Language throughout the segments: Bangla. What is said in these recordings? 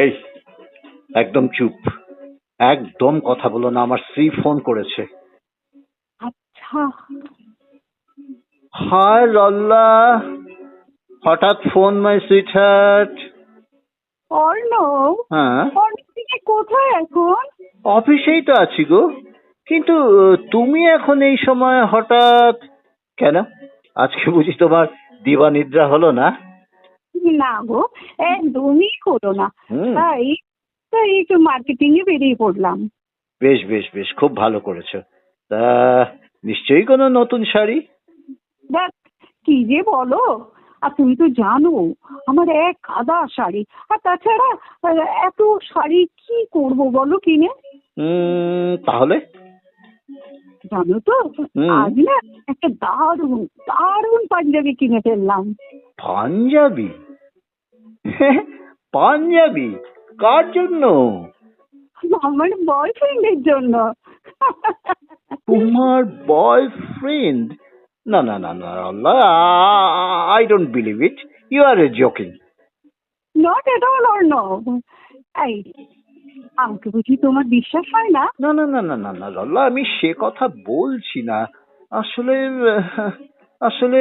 এই, একদম চুপ, একদম কথা বলো না। আমার স্ত্রী ফোন করেছে। আচ্ছা, হাই লল্লা, হঠাৎ phone my sweet heart. Arnab, হ্যাঁ, অর্ণব তুমি কোথায় এখন? অফিসেই তো আছি গো। কিন্তু তুমি এখন এই সময় হঠাৎ কেন? আজকে বুঝি তোমার দিবা নিদ্রা হলো না? না গো, একদমই হলো না। হুম, তাই তাই একটু মার্কেটিং এ বেরিয়ে পড়লাম। বেশ বেশ বেশ, খুব ভালো করেছো। তা নিশ্চয়ই কোনো নতুন শাড়ি? দেখ, কি যে বলো, আর তুমি তো জানো আমার এক গাদা শাড়ি। আর তাছাড়া এত শাড়ি কি করব বলো কিনে? তাহলে? জানো তো, হুম, আজ না একটা দারুণ দারুণ পাঞ্জাবি কিনে ফেললাম। পাঞ্জাবি? পাঞ্জাবি কার জন্য? আমার বয়ফ্রেন্ডের জন্য। তোমার বয়ফ্রেন্ড? না না না না, Allah, I don't believe it. You are joking. Not at all Arnab. এই, আমাকে বুঝি তোমার বিশ্বাস হয় না? না না না না না না আল্লাহ, আমি সে কথা বলছি না। আসলে আসলে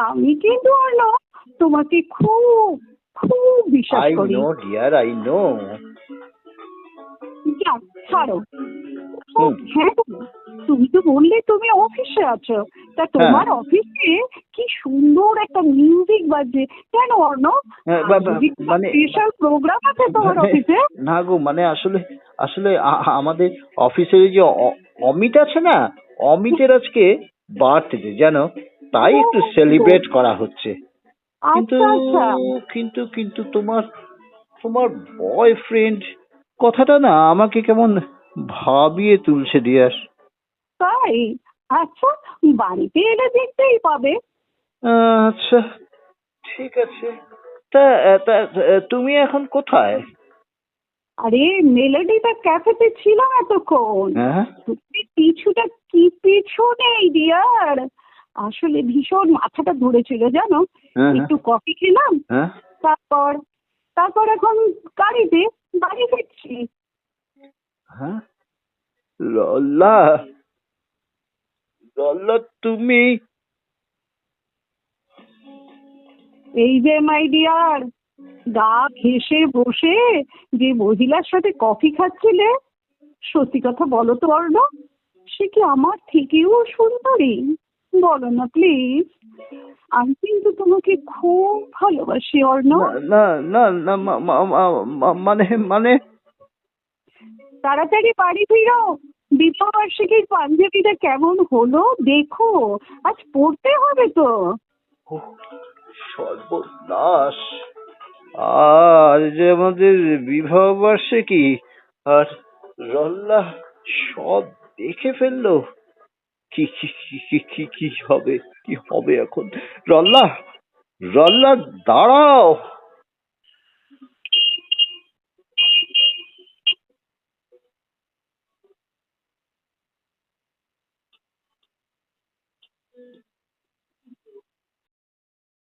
আমি কিন্তু অর্ণব তোমাকে খুব খুব বিশ্বাস আই করি। No dear, I know. যাক, ছাড়ো। ও, হুম, হ্যাঁ গো, তুমি তো বললে তুমি অফিসে আছো। তা হ্যাঁ, তোমার অফিসে কি সুন্দর একটা মিউজিক বাজছে কেন অর্ণব? হ্যাঁ, আজ বুঝি কোনো মানে স্পেশাল প্রোগ্রাম আছে তোমার মানে অফিসে? না গো, মানে আসলে আসলে আমাদের অফিসের যে অমিত আছে না, অমিতের আজকে বার্থডে জানো, তাই একটু ও, সেলিব্রেট করা হচ্ছে। কিন্তু আচ্ছা আচ্ছা। কিন্তু কিন্তু তোমার তোমার বয়ফ্রেন্ড কথাটা না আমাকে কেমন ভাবিয়ে তুলছে ডিয়ার। তাই? আচ্ছা, বাড়িতে এলে দেখতেই পাবে। আচ্ছা, ঠিক আছে। তা তা তুমি এখন কোথায়? আরে, মেলোডিটা ক্যাফেতে ছিলাম এতক্ষণ। হ্যাঁ, তুমি পিছুটা কি পিছু নেই ডিয়ার, আসলে ভীষণ মাথাটা ধরেছিল জানো। হ্যাঁ, হ্যাঁ, একটু কফি খেলাম, হ্যাঁ, তারপর তারপর এখন গাড়িতে বাড়ি ফিরছি। হ্যাঁ, লল্লা, লল্লা তুমি। এই যে মাই ডিয়ার, গা ঘেঁষে বসে যে মহিলার সাথে কফি খাচ্ছিলে, সত্যি কথা বলো তো অর্ণব, সে কি আমার থেকেও সুন্দরী? বলো না প্লিজ। আমি কিন্তু তোমাকে খুব ভালোবাসি না অর্ণব। না না না মানে মানে তাড়াতাড়ি বাড়ি ফিরো, বিবাহবার্ষিকীর পাঞ্জাবিটা কেমন হলো দেখো, আজ পড়তে হবে তো। ওহ, সর্বনাশ! আজ যে আমাদের বিবাহ বার্ষিকী, আর রল্লা সব দেখে ফেললো। কি কি কি কি কি কি হবে, কি হবে এখন? রল্লা, রল্লা, দাঁড়াও।